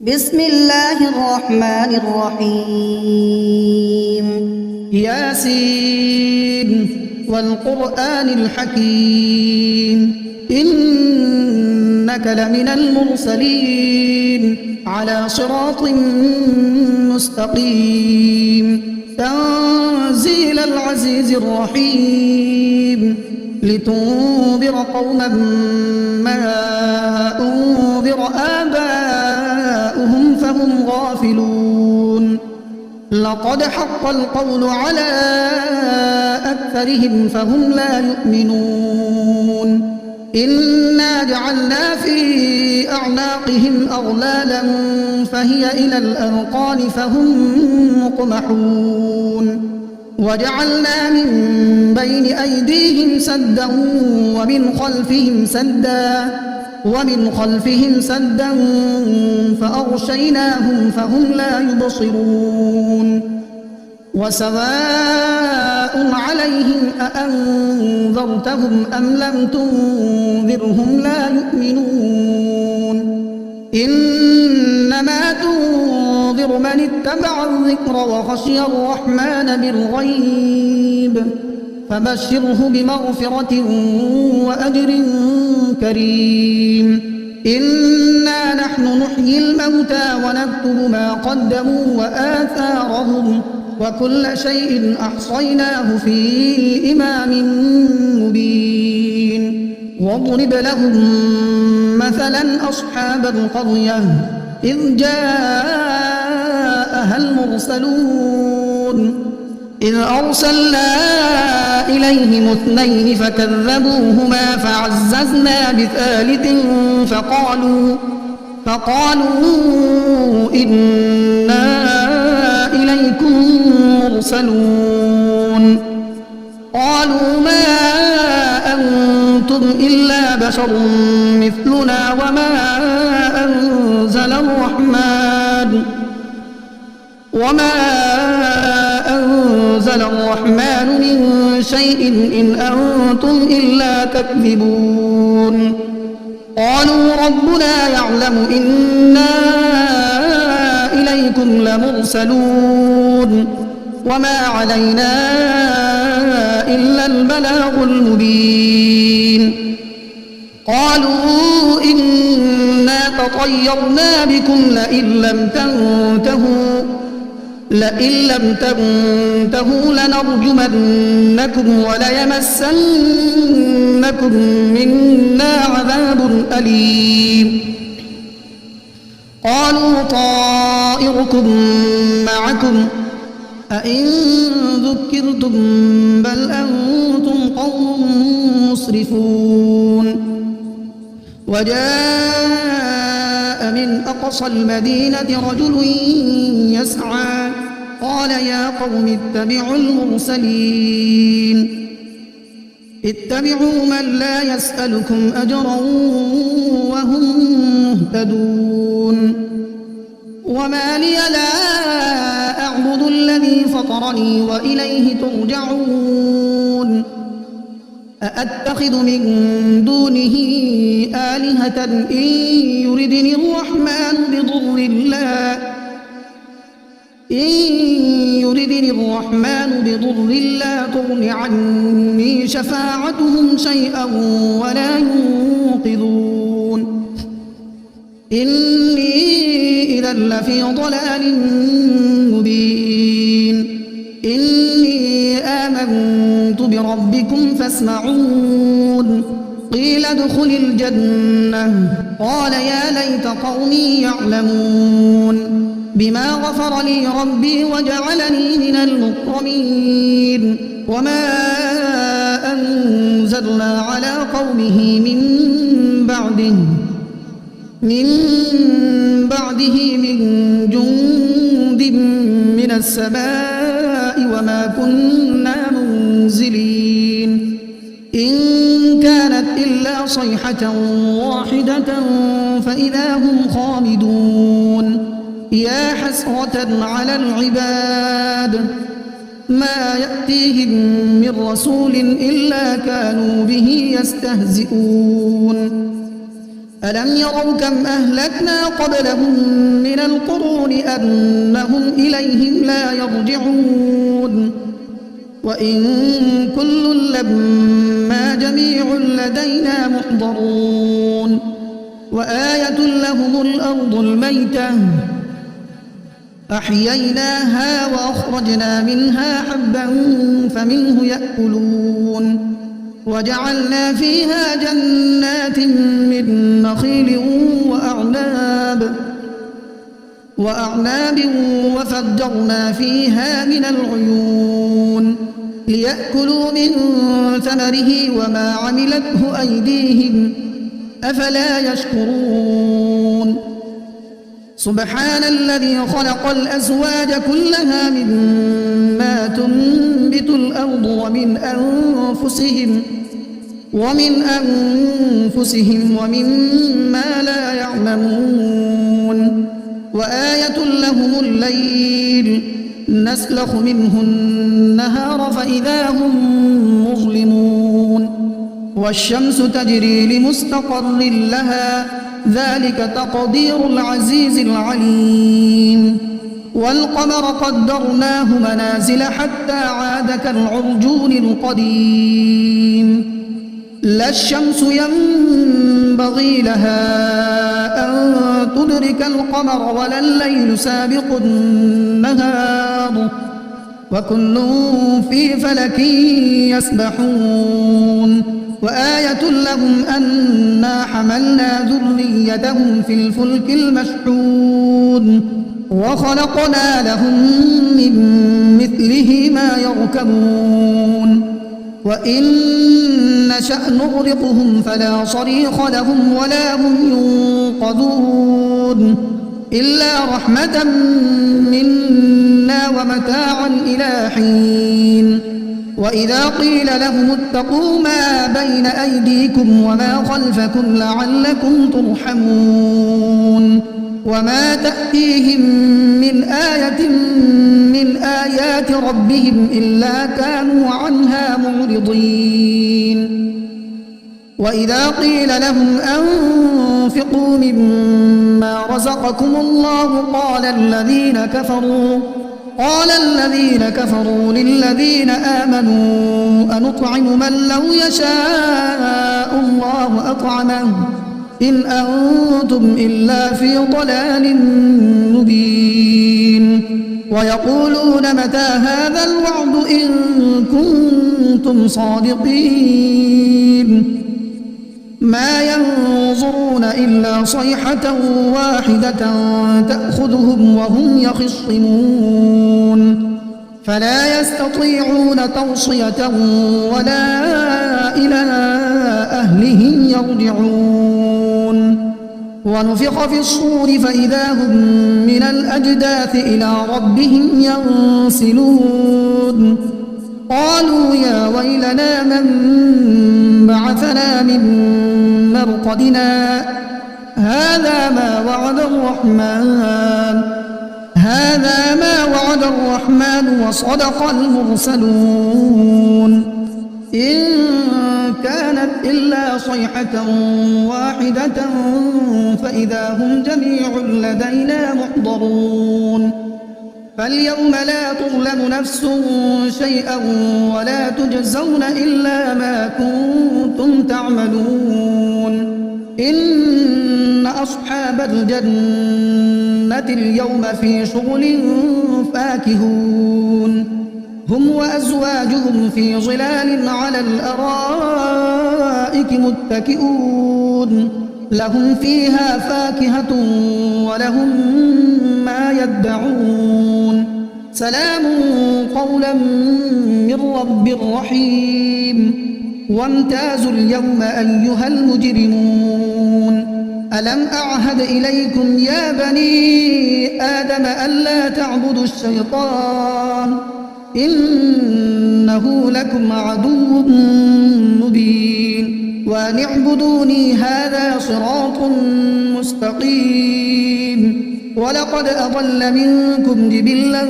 بسم الله الرحمن الرحيم. ياسين والقرآن الحكيم إنك لمن المرسلين على صراط مستقيم تنزيل العزيز الرحيم لتنذر قوما ما أنذر آباؤهم فهم غافلون لقد حق القول على أكثرهم فهم لا يؤمنون إنا جعلنا في أعناقهم أغلالا فهي إلى الأذقان فهم مقمحون وجعلنا من بين أيديهم سدا ومن خلفهم سدا فأغشيناهم فهم لا يبصرون وسواء عليهم أأنذرتهم أم لم تنذرهم لا يؤمنون إنما تنذر من اتبع الذكر وخشي الرحمن بالغيب فبشره بمغفرة وأجر كريم إنا نحن نحيي الموتى ونكتب ما قدموا وآثارهم وكل شيء أحصيناه في إمام مبين واضرب لهم مثلا أصحاب القرية إذ جاءها المرسلون إذ أرسلنا إليهم اثنين فكذبوهما فعززنا بثالث فقالوا إنا إليكم مرسلون قالوا ما أنتم إلا بشر مثلنا وما أنزل الرحمن من شيء إن أنتم إلا تكذبون قالوا ربنا يعلم إنا إليكم لمرسلون وما علينا إلا البلاغ المبين قالوا إنا تطيرنا بكم لئن لم تنتهوا لنرجمنكم وليمسنكم منا عذاب أليم قالوا طائركم معكم أئن ذكرتم بل أنتم قوم مسرفون وجاء من أقصى المدينة رجل يسعى قال يا قوم اتبعوا المرسلين اتبعوا من لا يسألكم أجرا وهم مهتدون وما لي لا أعبد الذي فطرني وإليه ترجعون أأتخذ من دونه آلهة إن يردني الرحمن بضر لا تغن عني شفاعتهم شيئا ولا ينقذون إني إذا لفي ضلال مبين إني آمنت بربكم فاسمعون قيل ادخل الجنة قال يا ليت قومي يعلمون بما غفر لي ربي وجعلني من المكرمين وما أنزلنا على قومه من بعده من جند من السماء وما كنا منزلين إن كانت إلا صيحة واحدة فإذا هم خامدون يا حسرة على العباد ما يأتيهم من رسول إلا كانوا به يستهزئون ألم يروا كم أهلكنا قبلهم من القرون أنهم إليهم لا يرجعون وإن كل لما جميع لدينا محضرون وآية لهم الأرض الميتة أحييناها وأخرجنا منها حبا فمنه يأكلون وجعلنا فيها جنات من نخيل وأعناب وفجرنا فيها من العيون ليأكلوا من ثمره وما عملته أيديهم أفلا يشكرون سبحان الذي خلق الأزواج كلها مما تنبت الأرض ومن أنفسهم ومما لا يعلمون وآية لهم الليل نسلخ منه النهار فإذا هم مظلمون والشمس تجري لمستقر لها ذلك تقدير العزيز العليم والقمر قدرناه منازل حتى عاد كالعرجون القديم لا الشمس ينبغي لها أن تدرك القمر ولا الليل سابق النهار وكل في فلك يسبحون وآية لهم أنا حملنا ذريتهم في الفلك المشحون وخلقنا لهم من مثله ما يركبون وإن نشأ نغرقهم فلا صريخ لهم ولا هم ينقذون إلا رحمة منا ومتاعا إلى حين وإذا قيل لهم اتقوا ما بين أيديكم وما خلفكم لعلكم ترحمون وما تأتيهم من آية من آيات ربهم إلا كانوا عنها معرضين وإذا قيل لهم أنفقوا مما رزقكم الله قال الذين كفروا للذين آمنوا أنطعم من لو يشاء الله أطعمه إن أنتم إلا في ضلال مبين ويقولون متى هذا الوعد إن كنتم صادقين ما ينظرون إلا صيحة واحدة تأخذهم وهم يخصمون فلا يستطيعون توصية ولا إلى أهلهم يرجعون ونفخ في الصور فإذا هم من الأجداث إلى ربهم ينسلون قالوا يا ويلنا من بعثنا من مرقدنا هذا ما وعد الرحمن وصدق المرسلون إن كانت إلا صيحة واحدة فإذا هم جميع لدينا محضرون فاليوم لا تظلم نفس شيئا ولا تجزون إلا ما كنتم تعملون إن أصحاب الجنة اليوم في شغل فاكهون هم وأزواجهم في ظلال على الأرائك متكئون لهم فيها فاكهة ولهم ما يدعون سلام قولا من رب رحيم وامتازوا اليوم أيها المجرمون ألم أعهد إليكم يا بني آدم ألا تعبدوا الشيطان إنه لكم عدو مبين وأن اعبدوني هذا صراط مستقيم ولقد أضل منكم جبلا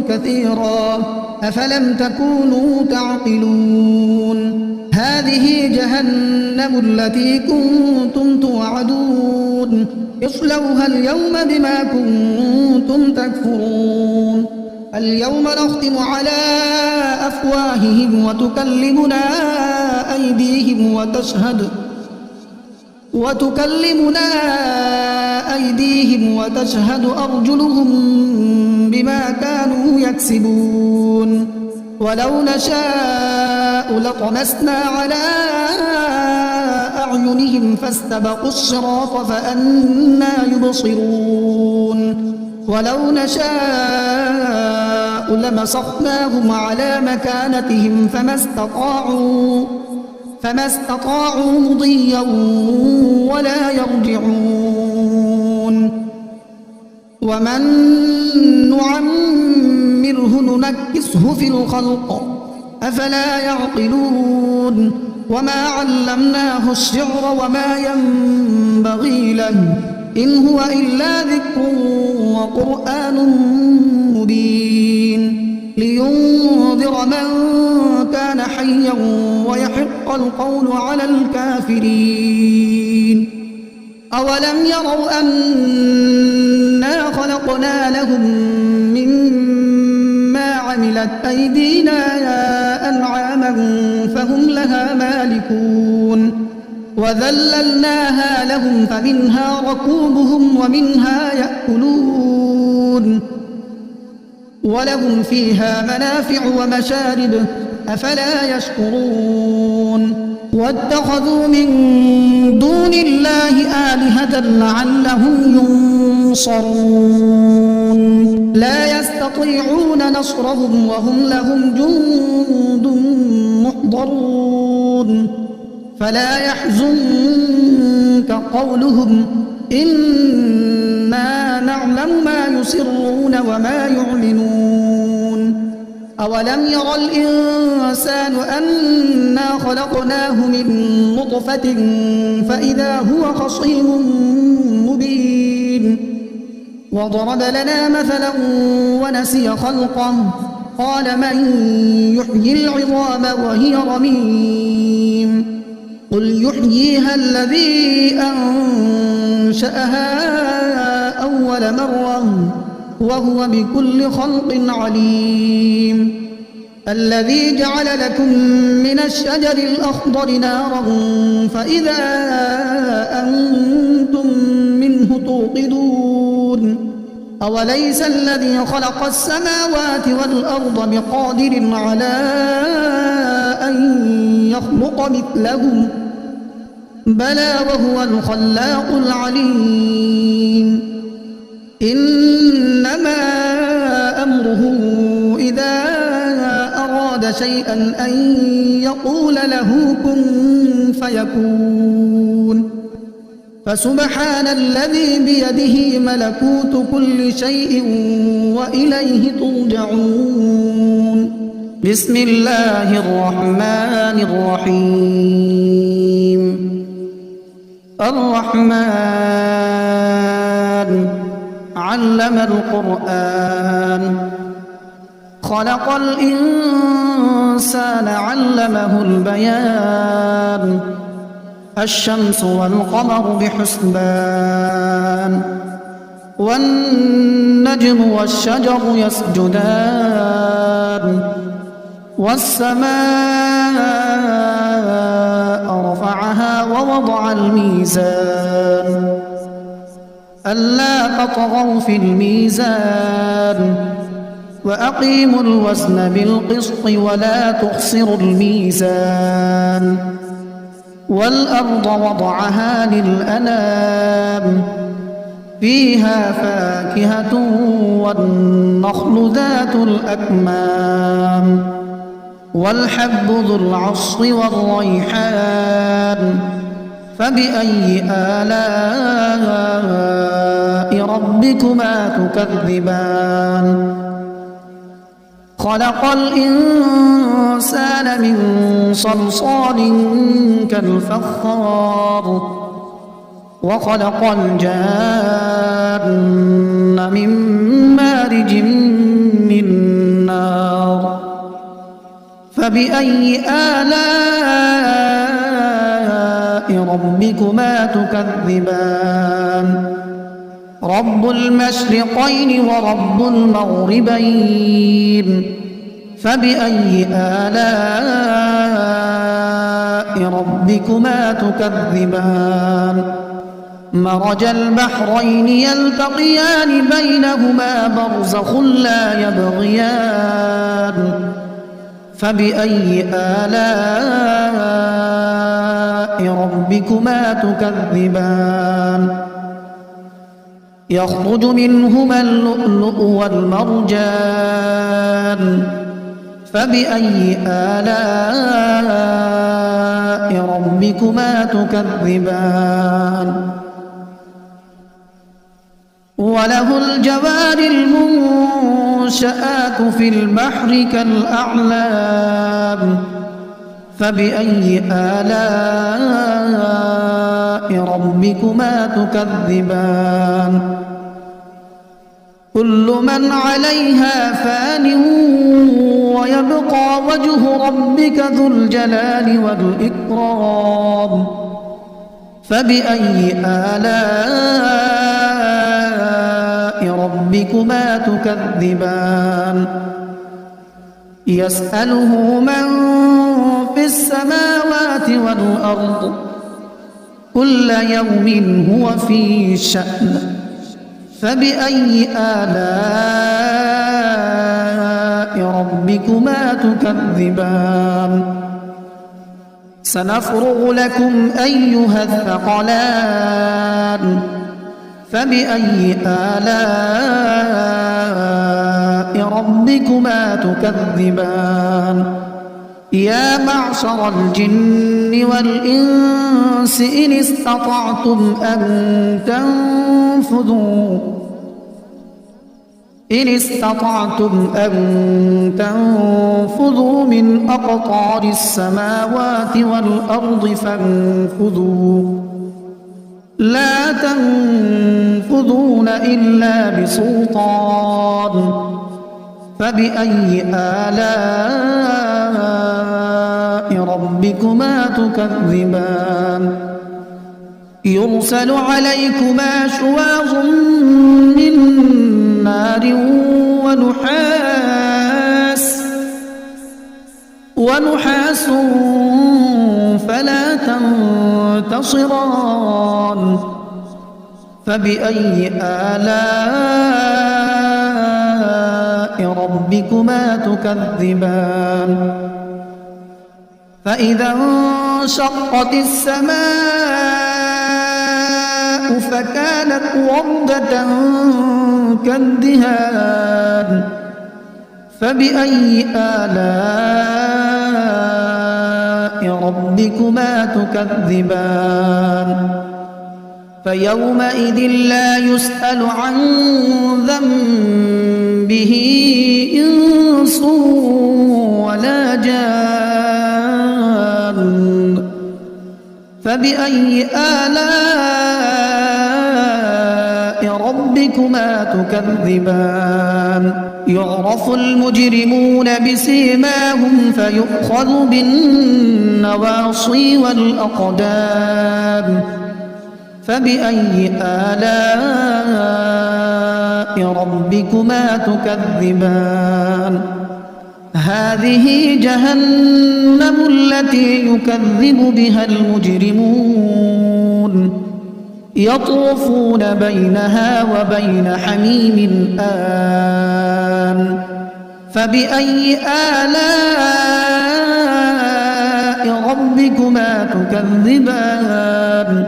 كثيرا أفلم تكونوا تعقلون هذه جهنم التي كنتم توعدون اصلوها اليوم بما كنتم تكفرون اليوم نختم على أفواههم وتكلمنا أيديهم وتشهد أرجلهم بما كانوا يكسبون ولو نشاء لطمسنا على أعينهم فاستبقوا الصراط فأنى يبصرون ولو نشاء لمسخناهم على مكانتهم فما استطاعوا مضيا ولا يرجعون ومن نعمره ننكسه في الخلق أفلا يعقلون وما علمناه الشعر وما ينبغي له إن هو إلا ذكر وقرآن مبين لينذر من كان حيا ويحق القول على الكافرين أولم يروا أنا خلقنا لهم مما عملت أيدينا أنعاما فهم لها مالكون وذللناها لهم فمنها ركوبهم ومنها يأكلون ولهم فيها منافع ومشارب أفلا يشكرون واتخذوا من دون الله آلهة لعلهم ينصرون لا يستطيعون نصرهم وهم لهم جند محضرون فلا يحزنك قولهم إنا نعلم ما يسرون وما يعلنون أولم ير الإنسان أنا خلقناه من نطفة فإذا هو خصيم مبين وضرب لنا مثلا ونسي خلقه قال من يحيي العظام وهي رميم قل يحييها الذي أنشأها أول مرة وهو بكل خلق عليم الذي جعل لكم من الشجر الأخضر نارا فإذا أنتم منه توقدون أوليس الذي خلق السماوات والأرض بقادر على أن يخلق مثلهم بلى وهو الخلاق العليم إنما أمره إذا أراد شيئا أن يقول له كن فيكون فسبحان الذي بيده ملكوت كل شيء وإليه ترجعون بسم الله الرحمن الرحيم الرحمن علم القرآن خلق الإنسان علمه البيان الشمس والقمر بحسبان والنجم والشجر يسجدان والسماء رفعها ووضع الميزان ألا تطغوا في الميزان وأقيموا الوزن بالقسط ولا تخسروا الميزان والأرض وضعها للأنام فيها فاكهة والنخل ذات الأكمام والحب ذو العصف والريحان فبأي آلاء ربكما تكذبان خلق الإنسان من صلصال كالفخار وخلق الجان من مارج من نار فبأي آلاء ربكما تكذبان رب المشرقين ورب المغربين فبأي آلاء ربكما تكذبان مرج البحرين يلتقيان بينهما برزخ لا يبغيان فبأي آلاء ربكما تكذبان يخرج منهما اللؤلؤ والمرجان فبأي آلاء ربكما تكذبان وله الجوار المنشآت في البحر كالأعلام فبأي آلاء ربكما تكذبان كل من عليها فان ويبقى وجه ربك ذو الجلال والإكرام فبأي آلاء ربكما تكذبان يسأله من في السماوات والأرض كل يوم هو في شأن فبأي آلاء ربكما تكذبان سنفرغ لكم أيها الثقلان فبأي آلاء ربكما تكذبان يا معشر الجن والإنس إن استطعتم أن تنفذوا من أقطار السماوات والأرض فانفذوا لا تنفذون إلا بسلطان فبأي آلاء ربكما تكذبان يرسل عليكما شواظ من نار ونحاس فلا تنتصران فبأي آلاء ربكما تكذبان فإذا انشقت السماء فكانت وردة كالدهان فبأي آلاء ربكما تكذبان فيومئذ لا يسأل عن ذنبه إنس ولا جان فبأي آلاء ربكما تكذبان يعرف المجرمون بسيماهم فيؤخذ بالنواصي والأقدام فبأي آلاء ربكما تكذبان هذه جهنم التي يكذب بها المجرمون يطوفون بينها وبين حميم آن فبأي آلاء ربكما تكذبان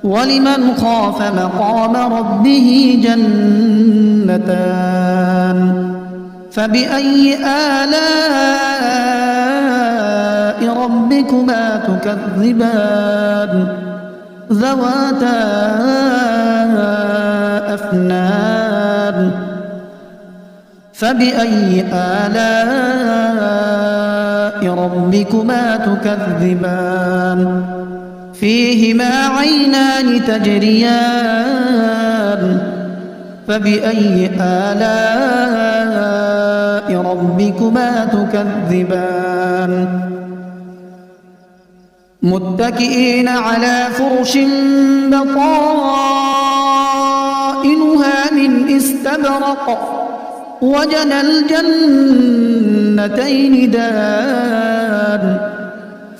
ولمن خاف مقام ربه جنتان فبأي آلاء ربكما تكذبان ذواتا أفنان فبأي آلاء ربكما تكذبان فيهما عينان تجريان فبأي آلاء ربكما تكذبان متكئين على فرش بطائنها من استبرق وجنى الجنتين دان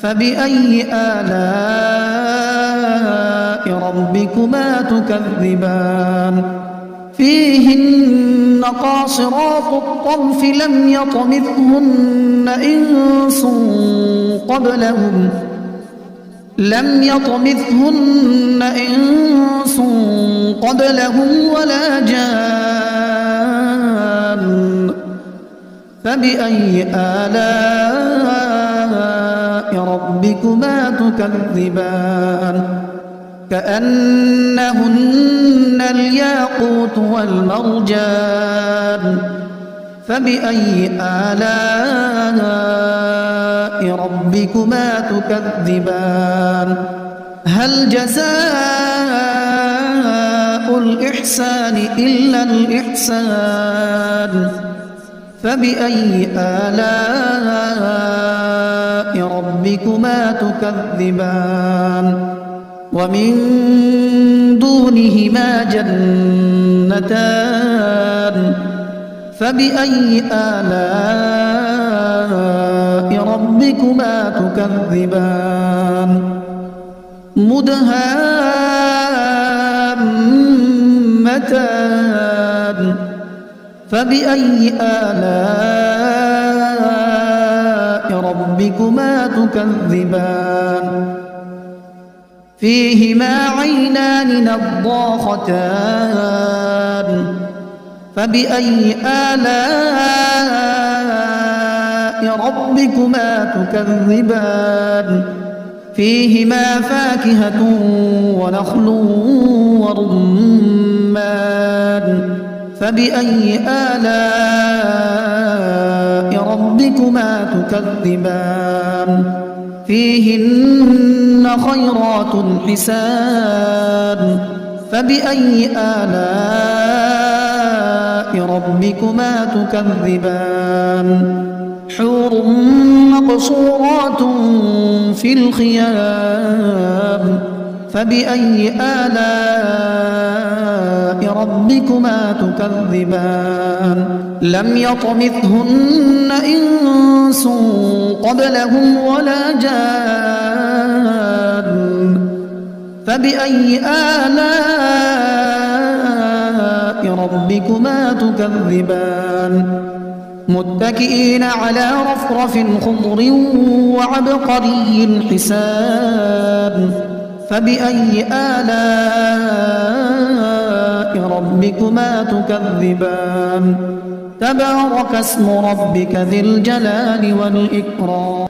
فبأي آلاء ربكما تكذبان فيهن قاصرات الطرف لم يطمثهن إنس قبلهم ولا جان فبأي آلاء ربكما تكذبان كأنهن الياقوت والمرجان فبأي آلاء ربكما تكذبان هل جزاء الإحسان إلا الإحسان فبأي آلاء ربكما تكذبان ومن دونهما جنتان فبأي آلاء ربكما تكذبان مدهامتان فبأي آلاء ربكما تكذبان فيهما عينان نضاختان فبأي آلاء ربكما تكذبان فيهما فاكهة ونخل ورمان فبأي آلاء ربكما تكذبان فيهن خيرات حسان فبأي آلاء ربكما تكذبان حور مقصورات في الخيام فبأي آلاء ربكما تكذبان لم يطمثهن إنس قبلهم ولا جان فبأي آلاء ربكما تكذبان متكئين على رفرف خضر وعبقري حسان فبأي آلاء ربكما تكذبان تبارك اسم ربك ذي الجلال والإكرام